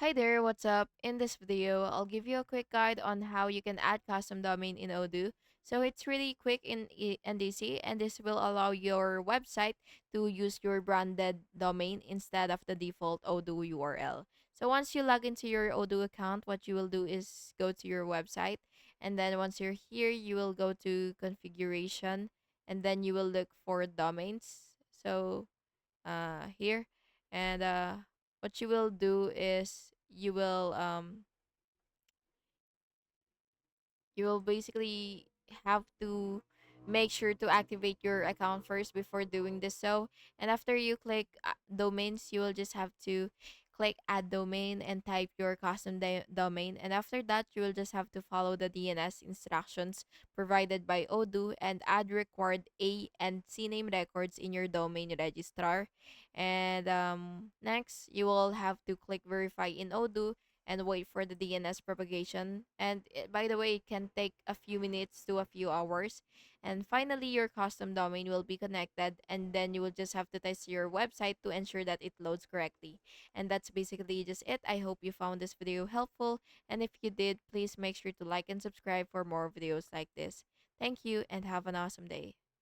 Hi there, what's up? In this video, I'll give you a quick guide on how you can add custom domain in Odoo. So it's really quick and easy, and this will allow your website to use your branded domain instead of the default Odoo URL. So once you log into your Odoo account, what you will do is go to your website, and then once you're here, you will go to configuration, and then you will look for domains. So here, and what you will do is you will basically have to make sure to activate your account first before doing this. So, and after you click domains, you will just have to click add domain and type your custom domain. And after that, you will just have to follow the DNS instructions provided by Odoo and add required A and C name records in your domain registrar. And next, you will have to click verify in Odoo and wait for the DNS propagation. And by the way, it can take a few minutes to a few hours. And finally, your custom domain will be connected, and then you will just have to test your website to ensure that it loads correctly. And that's basically just it. I hope you found this video helpful. And if you did, please make sure to like and subscribe for more videos like this. Thank you and have an awesome day.